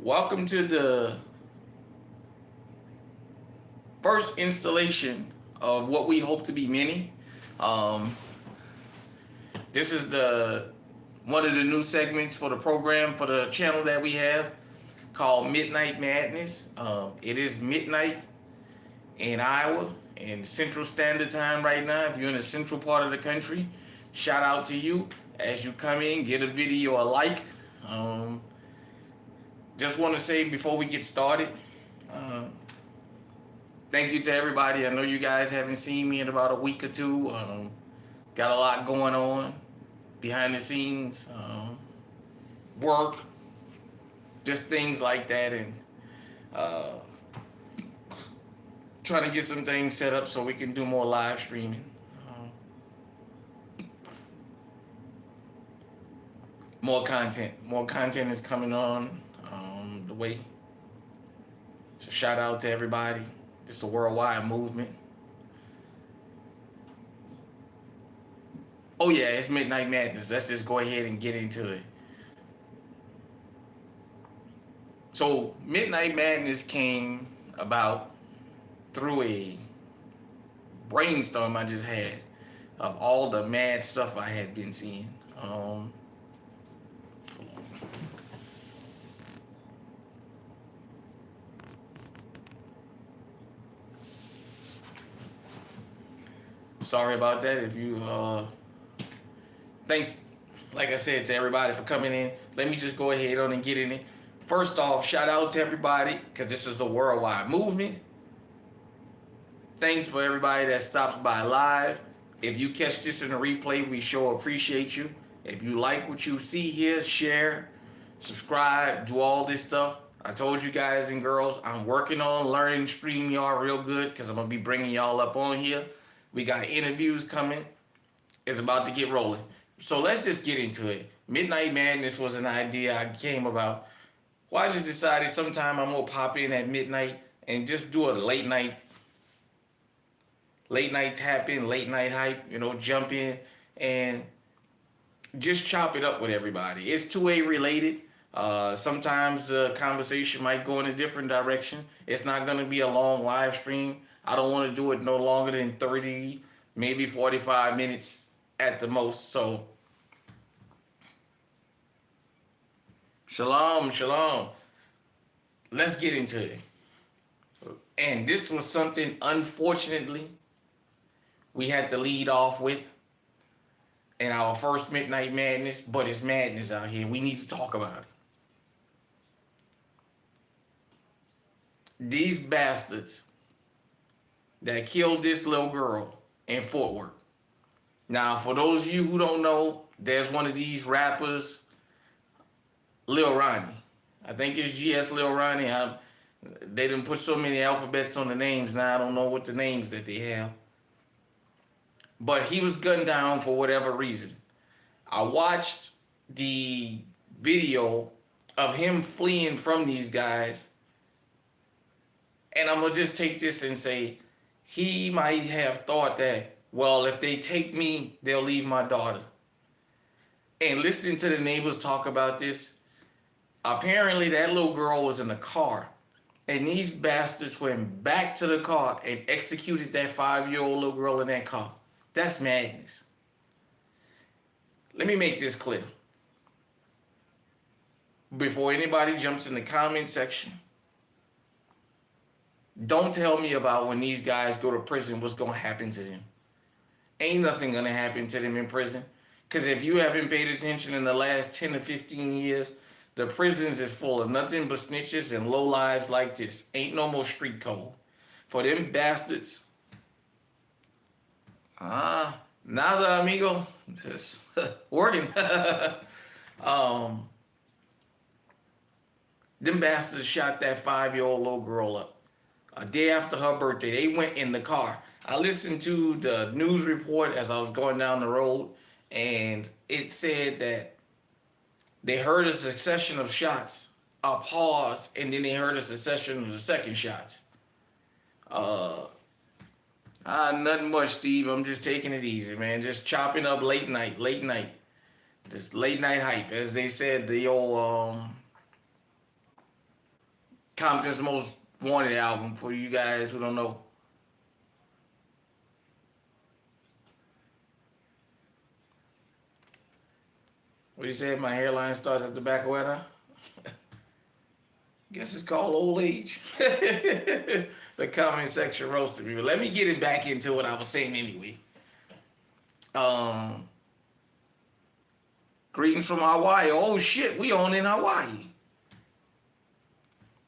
Welcome to the first installation of what we hope to be many. Um, this is the one of the new segments for the program for the channel that we have called Midnight Madness. It is midnight in Iowa in Central Standard Time right now. If you're in the central part of the country, shout out to you as you come in, get a video a like. Um, just want to say before we get started, uh, thank you to everybody. I know you guys haven't seen me in about a week or two. Got a lot going on behind the scenes, work, just things like that, and uh, trying to get some things set up so we can do more live streaming. More content is coming on the way. So shout out to everybody. It's a worldwide movement. Oh yeah, it's Midnight Madness. Let's just go ahead and get into it. So Midnight Madness came about through a brainstorm I just had of all the mad stuff I had been seeing. Sorry about that. If you thanks, like I said, to everybody for coming in. Let me just go ahead on and get in it. First off, shout out to everybody because this is a worldwide movement. Thanks for everybody that stops by live. If you catch this in a replay, we sure appreciate you. If you like what you see here, share, subscribe, do all this stuff. I told you guys and girls, I'm working on learning StreamYard real good because I'm going to be bringing y'all up on here. We got interviews coming. It's about to get rolling. So let's just get into it. Midnight Madness was an idea I came about. Well, I just decided sometime I'm going to pop in at midnight and just do a late night tap in, late night hype, jump in and just chop it up with everybody. It's 2A related. Sometimes the conversation might go in a different direction. It's not going to be a long live stream. I don't want to do it no longer than 30, maybe 45 minutes at the most. So, shalom. Let's get into it. And this was something, unfortunately, we had to lead off with in our first Midnight Madness, but it's madness out here. We need to talk about it. These bastards that killed this little girl in Fort Worth. Now, for those of you who don't know, there's one of these rappers, Lil Ronnie. I think it's GS Lil Ronnie. They didn't put so many alphabets on the names now. I don't know what the names that they have. But he was gunned down for whatever reason. I watched the video of him fleeing from these guys. And I'm going to just take this and say, he might have thought that, well, if they take me, they'll leave my daughter. And listening to the neighbors talk about this, apparently that little girl was in the car. And these bastards went back to the car and executed that 5-year-old little girl in that car. That's madness. Let me make this clear. Before anybody jumps in the comment section, don't tell me about when these guys go to prison, what's going to happen to them. Ain't nothing going to happen to them in prison. Because if you haven't paid attention in the last 10 to 15 years, the prisons is full of nothing but snitches and low lives like this. Ain't no more street code. For them bastards. Nada, amigo. Just working. Them bastards shot that 5-year-old little girl up. A day after her birthday, they went in the car. I listened to the news report as I was going down the road, and it said that they heard a succession of shots, a pause, and then they heard a succession of the second shots. Nothing much, Steve. I'm just taking it easy, man. Just chopping up late night. Just late night hype. As they said, the old Compton's most wanted album for you guys who don't know. What do you say? My hairline starts at the back of where now? Guess it's called old age. The comment section roasted me. But let me get it back into what I was saying anyway. Um, Greetings from Hawaii. Oh shit, we on in Hawaii.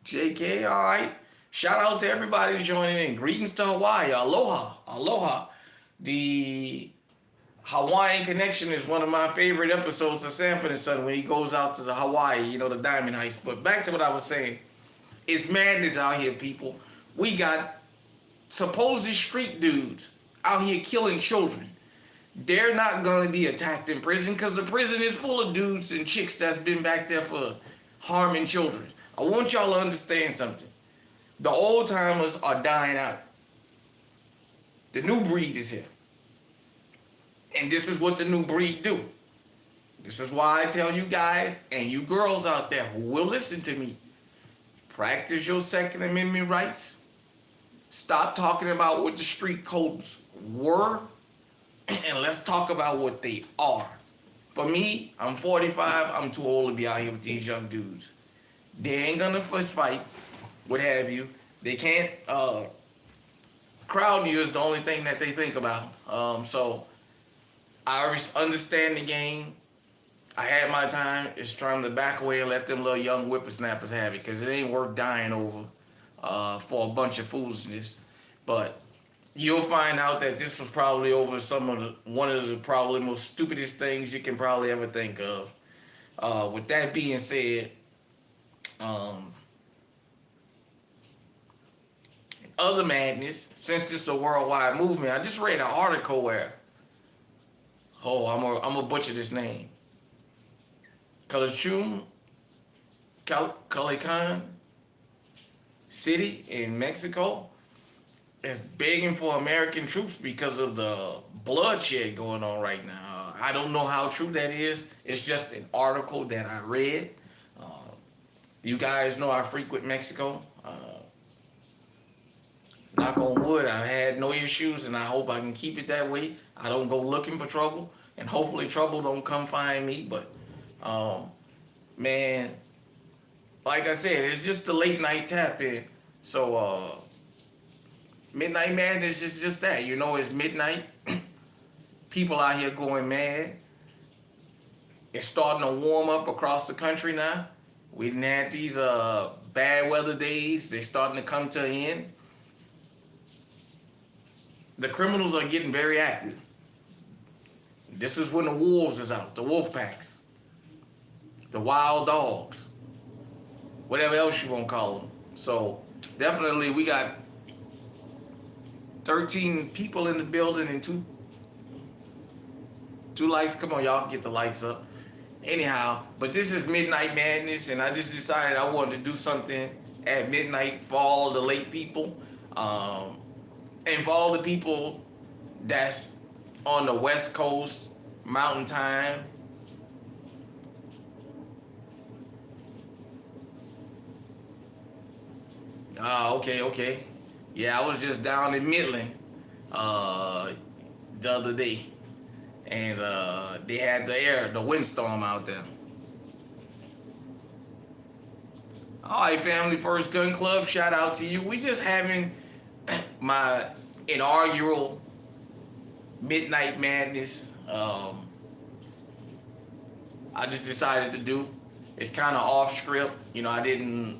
JK, all right. Shout out to everybody joining in. Greetings to Hawaii. Aloha. Aloha. The Hawaiian Connection is one of my favorite episodes of Sanford and Son when he goes out to the Hawaii, you know, the Diamond Heist. But back to what I was saying. It's madness out here, people. We got supposed street dudes out here killing children. They're not going to be attacked in prison because the prison is full of dudes and chicks that's been back there for harming children. I want y'all to understand something. The old timers are dying out. The new breed is here. And this is what the new breed do. This is why I tell you guys and you girls out there who will listen to me, practice your Second Amendment rights. Stop talking about what the street codes were and let's talk about what they are. For me, I'm 45. I'm too old to be out here with these young dudes. They ain't gonna fist fight, what have you. They can't, crowd you is the only thing that they think about. So I understand the game. I had my time. It's time to back away and let them little young whippersnappers have it because it ain't worth dying over for a bunch of foolishness. But you'll find out that this was probably over one of the probably most stupidest things you can probably ever think of. With that being said, other madness, since this is a worldwide movement, I just read an article where, I'm gonna butcher this name. Culiacan City in Mexico is begging for American troops because of the bloodshed going on right now. I don't know how true that is. It's just an article that I read. You guys know I frequent Mexico. Knock on wood, I've had no issues and I hope I can keep it that way. I don't go looking for trouble and hopefully trouble don't come find me. But man, like I said, it's just the late night tap in. So Midnight Madness is just that. You know, it's midnight. People out here going mad. It's starting to warm up across the country now. We didn't have these bad weather days. They're starting to come to an end. The criminals are getting very active. This is when the wolves is out, the wolf packs, the wild dogs, whatever else you want to call them. So definitely we got 13 people in the building and two likes. Come on, y'all, get the likes up. Anyhow, but this is Midnight Madness, and I just decided I wanted to do something at midnight for all the late people. And for all the people that's on the West Coast, Mountain Time. Okay. Yeah, I was just down in Midland the other day. And they had the windstorm out there. All right, Family First Gun Club, shout out to you. We just having my inaugural Midnight Madness. I just decided to do. It's kind of off script. You know, I didn't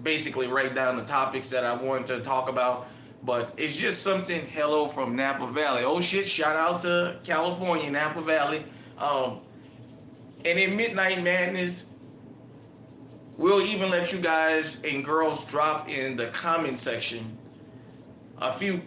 basically write down the topics that I wanted to talk about, but it's just something. Hello from Napa Valley. Oh shit, shout out to California, Napa Valley. And in Midnight Madness, we'll even let you guys and girls drop in the comment section a few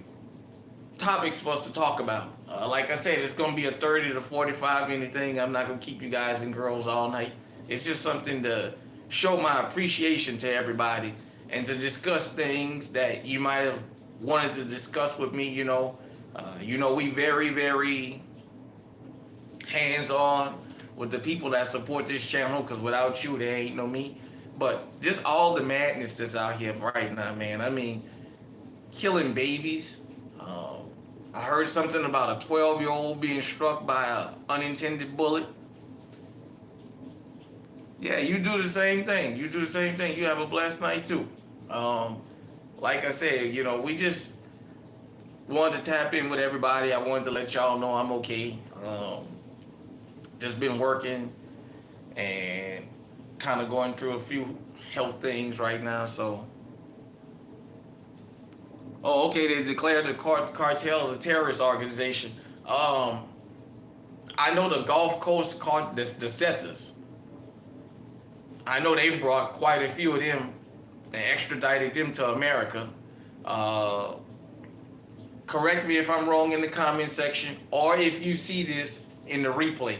topics for us to talk about. Like I said, it's going to be a 30 to 45 minute thing. I'm not going to keep you guys and girls all night. It's just something to show my appreciation to everybody and to discuss things that you might have wanted to discuss with me. You know, we very, very hands-on with the people that support this channel, because without you, there ain't no me. But just all the madness that's out here right now, man. I mean, killing babies. I heard something about a 12-year-old being struck by an unintended bullet. Yeah, you do the same thing. You do the same thing. You have a blessed night too. Um, like I said, we just wanted to tap in with everybody. I wanted to let y'all know I'm okay. Just been working and kind of going through a few health things right now. So, oh, okay. They declared the cartel as a terrorist organization. I know the Gulf Coast the Zetas. I know they brought quite a few of them and extradited them to America. Uh, Correct me if I'm wrong in the comment section, or if you see this in the replay.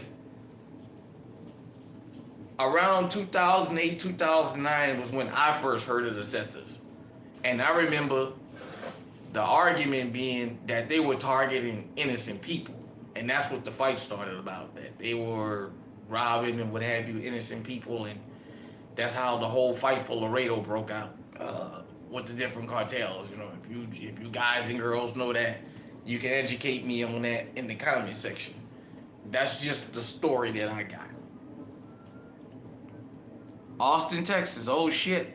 Around 2008, 2009 was when I first heard of the Zetas. And I remember the argument being that they were targeting innocent people. And that's what the fight started about, that they were robbing and what have you, innocent people. And that's how the whole fight for Laredo broke out with the different cartels. If you guys and girls know that, you can educate me on that in the comment section. That's just the story that I got. Austin, Texas. Oh shit.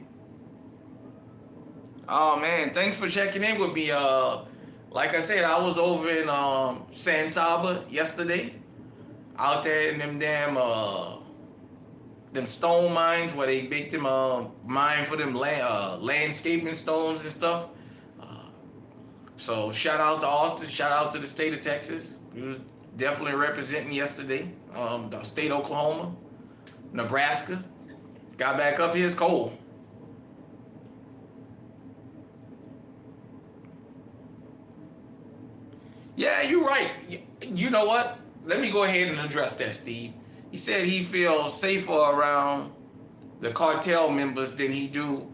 Oh man, thanks for checking in with me. Like I said, I was over in San Saba yesterday, out there in them stone mines where they make them mine for them landscaping stones and stuff. So shout out to Austin, shout out to the state of Texas. He was definitely representing yesterday. The state of Oklahoma, Nebraska. Got back up here, it's cold. Yeah, you're right. You know what? Let me go ahead and address that, Steve. He said he feels safer around the cartel members than he do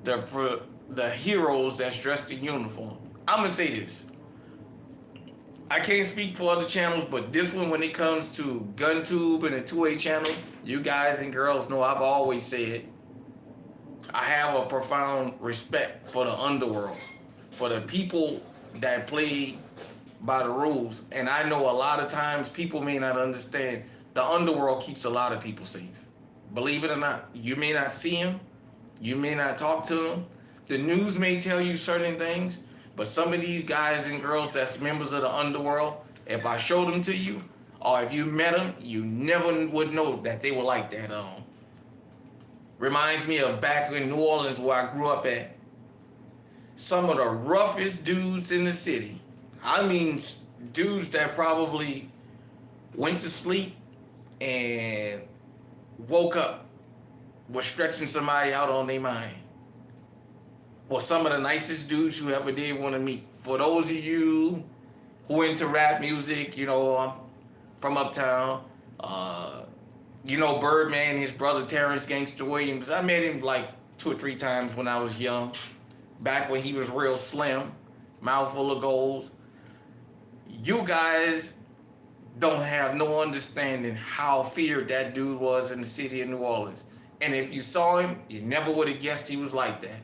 the heroes that's dressed in uniform. I'm gonna say this. I can't speak for other channels, but this one, when it comes to GunTube and the 2A channel, you guys and girls know I've always said I have a profound respect for the underworld, for the people that play by the rules. And I know a lot of times people may not understand the underworld keeps a lot of people safe. Believe it or not, you may not see them, you may not talk to them. The news may tell you certain things, but some of these guys and girls that's members of the underworld, if I showed them to you, or if you met them, you never would know that they were like that. Reminds me of back in New Orleans where I grew up at. Some of the roughest dudes in the city. I mean, dudes that probably went to sleep and woke up was stretching somebody out on their mind. Or some of the nicest dudes you ever did want to meet. For those of you who into rap music, I'm from Uptown. Birdman, his brother Terrence Gangster Williams. I met him like 2 or 3 times when I was young. Back when he was real slim, mouthful of goals. You guys don't have no understanding how feared that dude was in the city of New Orleans. And if you saw him, you never would have guessed he was like that.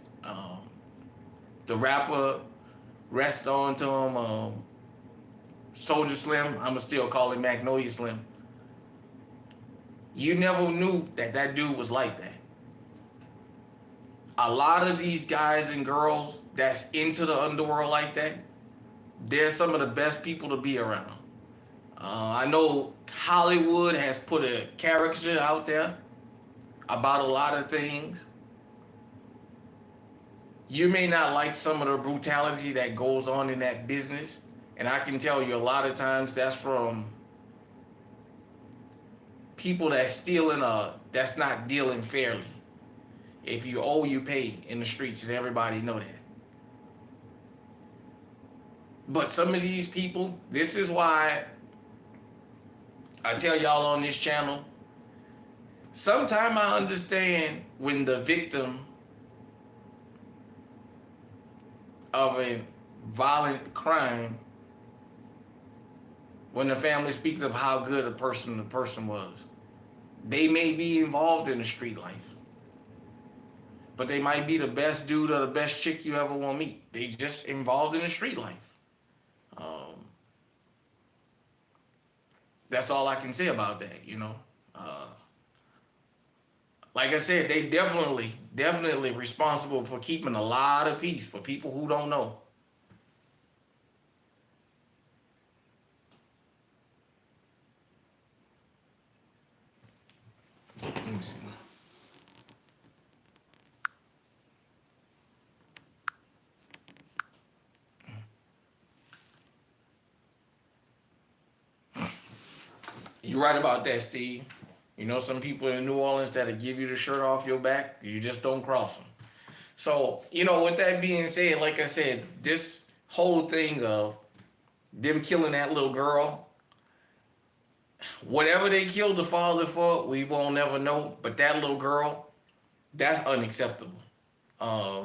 The rapper rest on to him, Soldier Slim. I'ma still call him Magnolia Slim. You never knew that dude was like that. A lot of these guys and girls that's into the underworld like that, they're some of the best people to be around. I know Hollywood has put a caricature out there about a lot of things. You may not like some of the brutality that goes on in that business, and I can tell you a lot of times that's from people that's stealing that's not dealing fairly. If you owe, you pay in the streets, and everybody know that. But some of these people, this is why I tell y'all on this channel, sometimes I understand when the victim of a violent crime, when the family speaks of how good the person was. They may be involved in the street life. but they might be the best dude or the best chick you ever want to meet. They just involved in the street life. That's all I can say about that, you know. Like I said, they definitely responsible for keeping a lot of peace for people who don't know. Let me see. You're right about that, Steve. You know, some people in New Orleans that'll give you the shirt off your back. You just don't cross them. So, you know, with that being said, like I said, this whole thing of them killing that little girl, whatever they killed the father for, we won't never know. But that little girl, that's unacceptable. But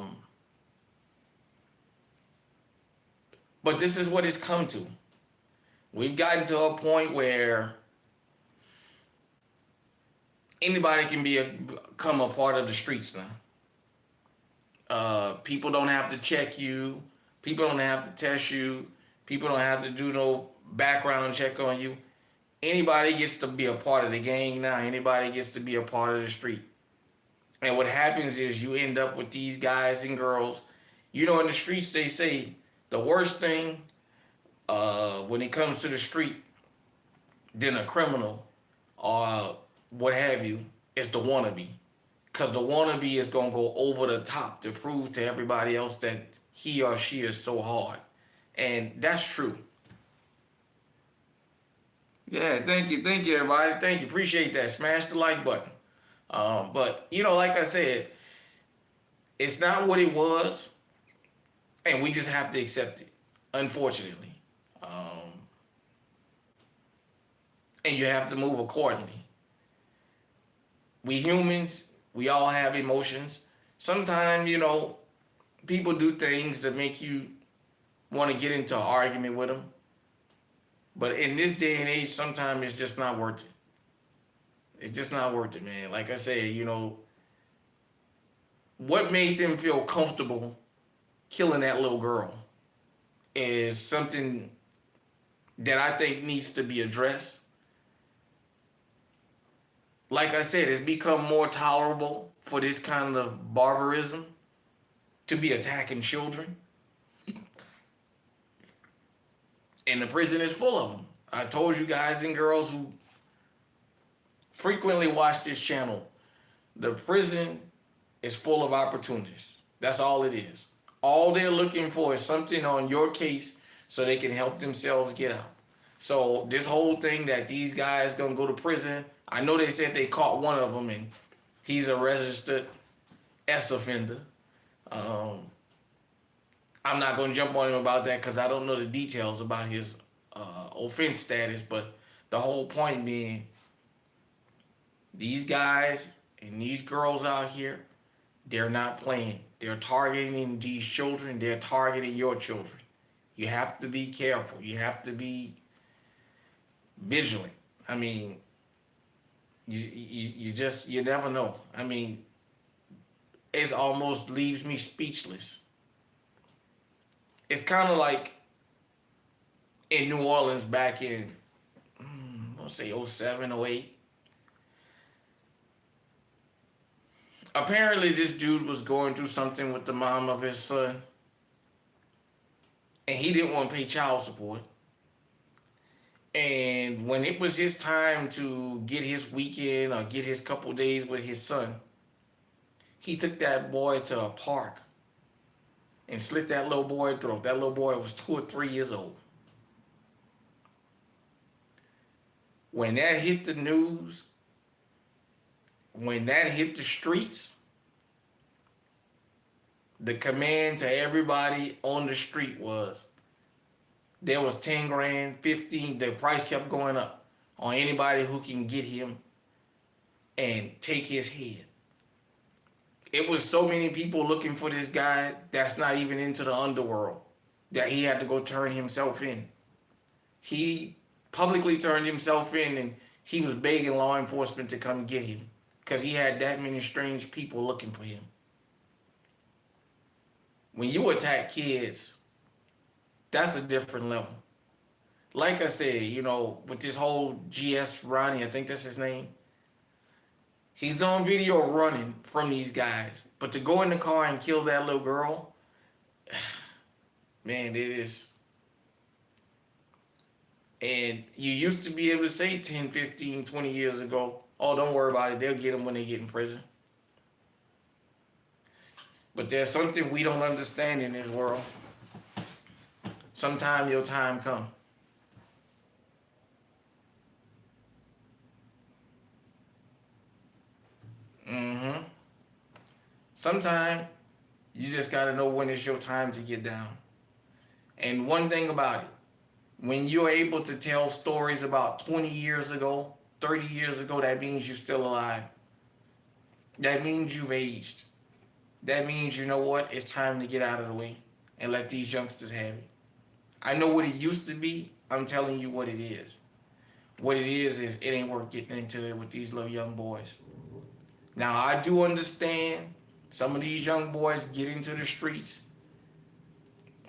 this is what it's come to. We've gotten to a point where anybody can become a part of the streets now. People don't have to check you. People don't have to test you. People don't have to do no background check on you. Anybody gets to be a part of the gang now. Anybody gets to be a part of the street. And what happens is you end up with these guys and girls. You know, in the streets, they say the worst thing when it comes to the street than a criminal or what have you is the wannabe. Because the wannabe is going to go over the top to prove to everybody else that he or she is so hard. And that's true. Yeah, thank you, everybody. Thank you, appreciate that. Smash the like button. But, you know, like I said, it's not what it was, and we just have to accept it, unfortunately. And you have to move accordingly. We humans, we all have emotions. Sometimes, you know, people do things that make you want to get into an argument with them. But in this day and age, sometimes it's just not worth it. It's just not worth it, man. Like I said, you know, what made them feel comfortable killing that little girl is something that I think needs to be addressed. Like I said, it's become more tolerable for this kind of barbarism to be attacking children. And the prison is full of them. I told you guys and girls who frequently watch this channel, the prison is full of opportunities. That's all it is. All they're looking for is something on your case so they can help themselves get out. So this whole thing that these guys gonna go to prison, I know they said they caught one of them and he's a registered S offender. I'm not going to jump on him about that because I don't know the details about his offense status, but the whole point being, these guys and these girls out here, they're not playing. They're targeting these children. They're targeting your children. You have to be careful. You have to be vigilant. I mean, you never know. I mean, it almost leaves me speechless. It's kind of like in New Orleans back in, let's say 07, 08. Apparently this dude was going through something with the mom of his son. And he didn't want to pay child support. And when it was his time to get his weekend or get his couple days with his son, he took that boy to a park and slit that little boy's throat. That little boy was 2 or 3 years old. When that hit the news, when that hit the streets, the command to everybody on the street was, there was 10 grand, 15, the price kept going up on anybody who can get him and take his head. It was so many people looking for this guy that's not even into the underworld that he had to go turn himself in. He publicly turned himself in and he was begging law enforcement to come get him because he had that many strange people looking for him. when you attack kids, that's a different level. Like I said, with this whole GS Ronnie, I think that's his name. He's on video running from these guys. But to go in the car and kill that little girl, man, it is. And you used to be able to say 10, 15, 20 years ago, oh, don't worry about it. They'll get them when they get in prison. But there's something we don't understand in this world. Sometime your time come. Sometime you just got to know when it's your time to get down. And one thing about it, when you're able to tell stories about 20 years ago, 30 years ago, that means you're still alive. That means you've aged. That means, you know what, it's time to get out of the way and let these youngsters have it. I know what it used to be. I'm telling you what it is. What it is it ain't worth getting into it with these little young boys. Now, I do understand some of these young boys get into the streets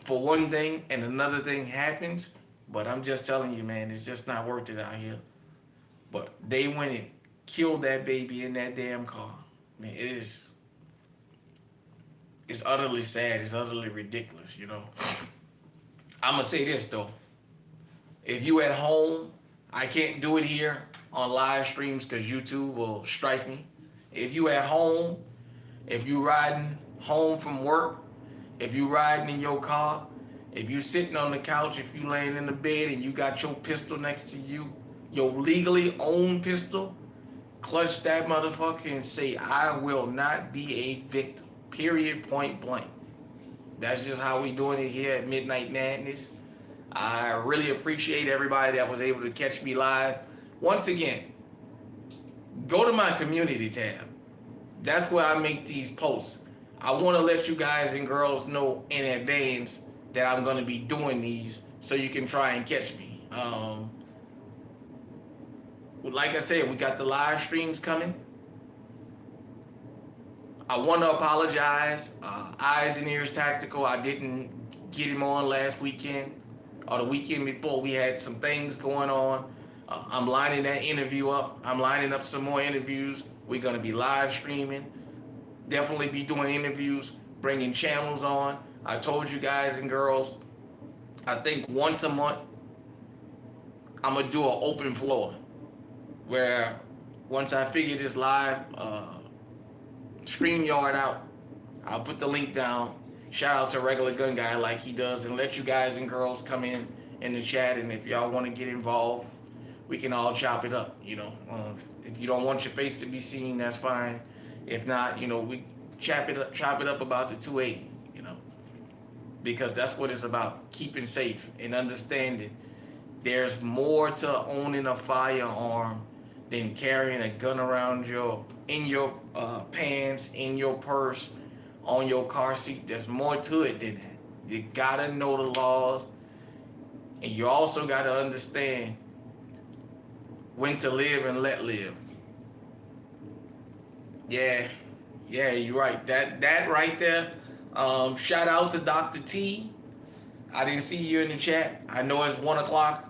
for one thing and another thing happens, but I'm just telling you, man, it's just not worth it out here. But they went and killed that baby in that damn car. Man, it's utterly sad. It's utterly ridiculous, I'm going to say this, though. If you at home, I can't do it here on live streams because YouTube will strike me. If you at home, if you riding home from work, if you riding in your car, if you sitting on the couch, if you laying in the bed and you got your pistol next to you, your legally owned pistol, clutch that motherfucker and say, I will not be a victim. Period, point blank. That's just how we doing it here at Midnight Madness. I really appreciate everybody that was able to catch me live. Once again, go to my community tab. That's where I make these posts. I want to let you guys and girls know in advance that I'm going to be doing these so you can try and catch me. Like I said, we got the live streams coming. I want to apologize. Eyes and Ears Tactical, I didn't get him on last weekend or the weekend before. We had some things going on. I'm lining that interview up. I'm lining up some more interviews. We're going to be live streaming. Definitely be doing interviews, bringing channels on. I told you guys and girls, I think once a month, I'm going to do an open floor where once I figure this live StreamYard out, I'll put the link down. Shout out to Regular Gun Guy like he does, and let you guys and girls come in the chat, and if y'all want to get involved, we can all chop it up, if you don't want your face to be seen, that's fine. If not, we chop it up about the 280, because that's what it's about, keeping safe and understanding there's more to owning a firearm than carrying a gun around in your pants, in your purse, on your car seat. There's more to it than that. You gotta know the laws, and you also gotta understand when to live and let live. Yeah, you're right. That right there. Shout out to Dr. T. I didn't see you in the chat. I know it's 1 o'clock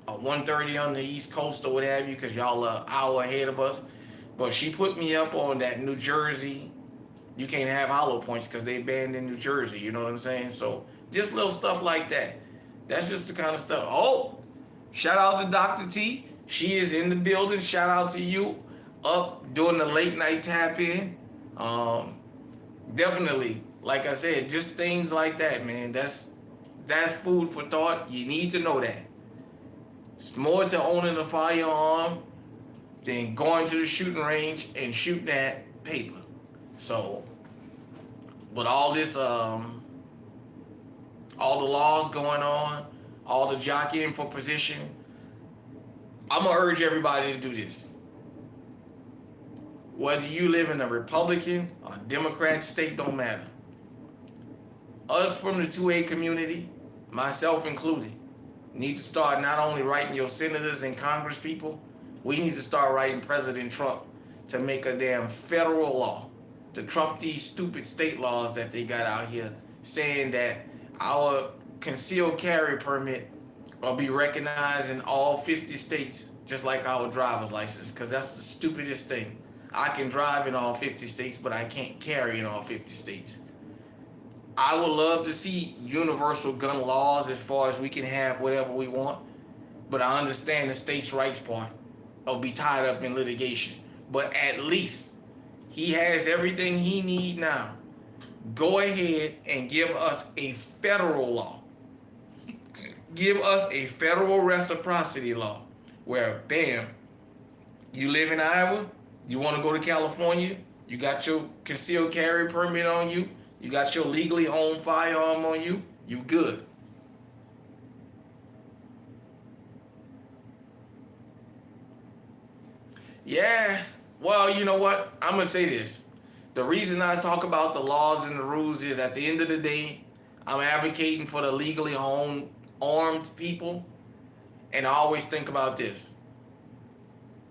or 1:30 on the East Coast or what have you, because y'all are an hour ahead of us. But she put me up on that New Jersey. You can't have hollow points because they banned in New Jersey. You know what I'm saying? So just little stuff like that. That's just the kind of stuff. Oh, shout out to Dr. T. She is in the building. Shout out to you. Up doing the late night tap in. Definitely, like I said, just things like that, man. That's food for thought. You need to know that. It's more to owning a firearm than going to the shooting range and shooting at paper. So, with all this, all the laws going on, all the jockeying for position, I'm going to urge everybody to do this. Whether you live in a Republican or Democrat state, don't matter. Us from the 2A community, myself included, need to start not only writing your senators and Congress people, we need to start writing President Trump to make a damn federal law to trump these stupid state laws that they got out here saying that our concealed carry permit will be recognized in all 50 states, just like our driver's license, because that's the stupidest thing. I can drive in all 50 states, but I can't carry in all 50 states. I would love to see universal gun laws as far as we can have whatever we want, but I understand the states' rights part will be tied up in litigation. But at least he has everything he need now. Go ahead and give us a federal law. Give us a federal reciprocity law where, bam, you live in Iowa, you want to go to California, you got your concealed carry permit on you, you got your legally owned firearm on you, you good. Yeah, well, you know what? I'm going to say this. The reason I talk about the laws and the rules is at the end of the day, I'm advocating for the legally owned, armed people. And I always think about this.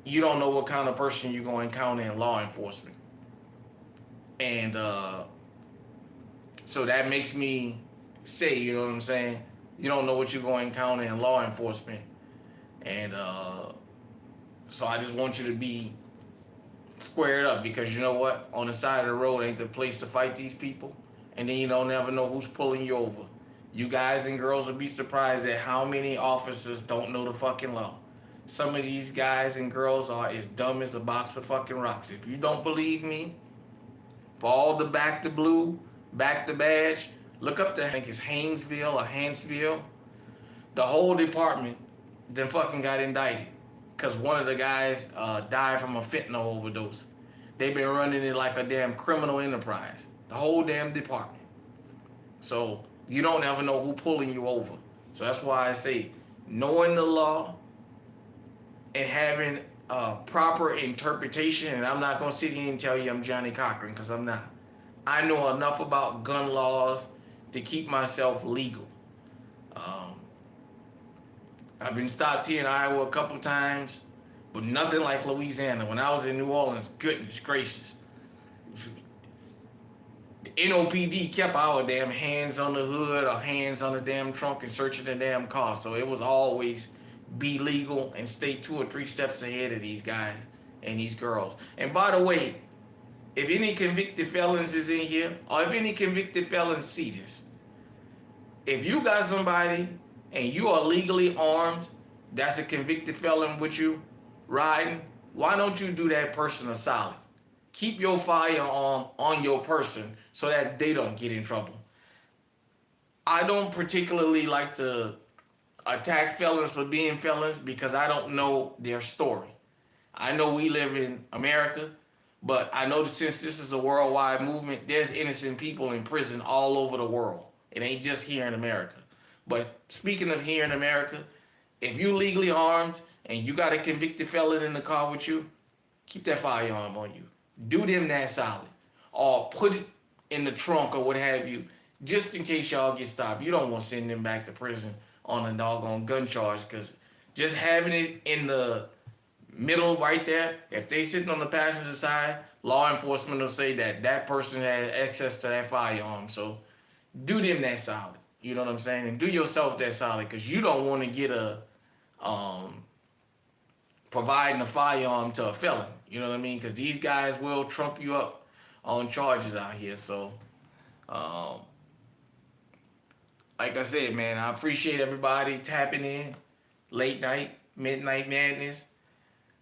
You don't know what kind of person you're going to encounter in law enforcement. And so that makes me say, you know what I'm saying? You don't know what you're going to encounter in law enforcement. And so I just want you to be squared up, because you know what? On the side of the road ain't the place to fight these people. And then you don't never know who's pulling you over. You guys and girls will be surprised at how many officers don't know the fucking law. Some of these guys and girls are as dumb as a box of fucking rocks. If you don't believe me, for all the back to blue, back to badge, look up the, I think it's Haynesville or Hansville. The whole department then fucking got indicted because one of the guys died from a fentanyl overdose. They've been running it like a damn criminal enterprise. The whole damn department. So you don't ever know who pulling you over. So that's why I say knowing the law and having a proper interpretation, and I'm not going to sit here and tell you I'm Johnny Cochran, because I'm not. I know enough about gun laws to keep myself legal. I've been stopped here in Iowa a couple times, but nothing like Louisiana. When I was in New Orleans, goodness gracious. The NOPD kept our damn hands on the hood or hands on the damn trunk and searching the damn car. So it was always be legal and stay 2 or 3 steps ahead of these guys and these girls. And by the way, if any convicted felons is in here, or if any convicted felons see this, if you got somebody and you are legally armed, that's a convicted felon with you riding, why don't you do that person a solid? Keep your firearm on your person so that they don't get in trouble. I don't particularly like to attack felons for being felons because I don't know their story. I know we live in America, but I know that since this is a worldwide movement, there's innocent people in prison all over the world. It ain't just here in America. But speaking of here in America, if you legally armed and you got a convicted felon in the car with you, keep that firearm on you. Do them that solid. Or put it in the trunk or what have you, just in case y'all get stopped. You don't want to send them back to prison on a doggone gun charge, because just having it in the middle right there, if they sitting on the passenger side, law enforcement will say that that person had access to that firearm. So do them that solid. You know what I'm saying? And do yourself that solid, because you don't want to get a providing a firearm to a felon. You know what I mean? Because these guys will trump you up on charges out here. So, like I said, man, I appreciate everybody tapping in. Late night, midnight madness.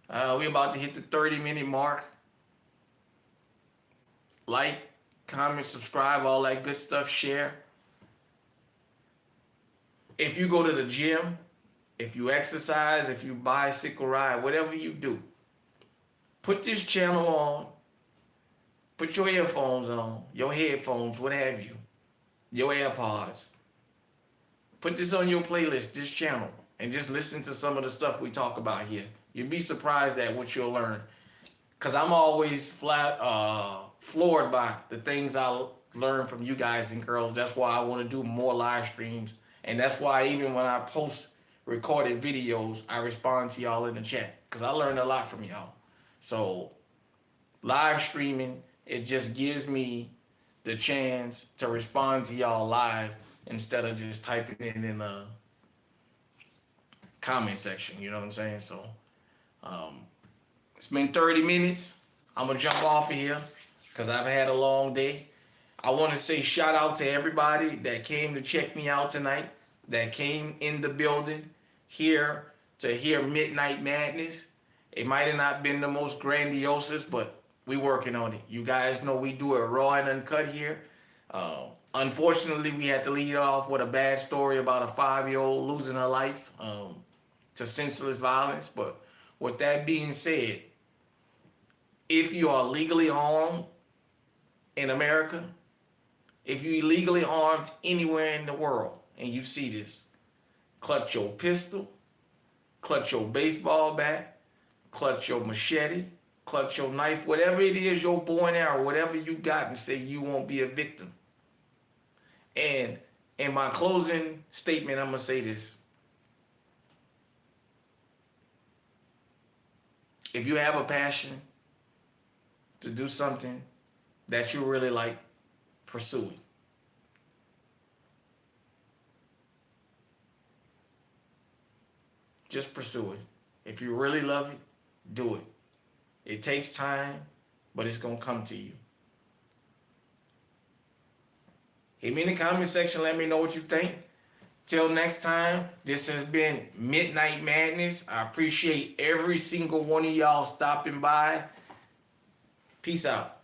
We're about to hit the 30-minute mark. Like, comment, subscribe, all that good stuff. Share. If you go to the gym, if you exercise, if you bicycle ride, whatever you do, put this channel on. Put your earphones on, your headphones, what have you, your AirPods. Put this on your playlist, this channel, and just listen to some of the stuff we talk about here. You'll be surprised at what you'll learn. Because I'm always floored by the things I learn from you guys and girls. That's why I want to do more live streams. And that's why even when I post recorded videos, I respond to y'all in the chat. Because I learned a lot from y'all. So live streaming, it just gives me the chance to respond to y'all live instead of just typing it in the comment section. You know what I'm saying? So it's been 30 minutes. I'm gonna jump off of here because I've had a long day. I want to say shout out to everybody that came to check me out tonight, that came in the building here to hear Midnight Madness. It might have not been the most grandiose, but we working on it. You guys know we do it raw and uncut here. Unfortunately, we had to lead off with a bad story about a 5-year-old losing her life to senseless violence. But with that being said, if you are legally armed in America, if you're illegally armed anywhere in the world and you see this, clutch your pistol, clutch your baseball bat, clutch your machete, clutch your knife, whatever it is, your bow and arrow, whatever you got, and say you won't be a victim. And in my closing statement, I'm going to say this. If you have a passion to do something that you really like, pursue it. Just pursue it. If you really love it, do it. It takes time, but it's going to come to you. Hit me in the comment section. Let me know what you think. Till next time, this has been Midnight Madness. I appreciate every single one of y'all stopping by. Peace out.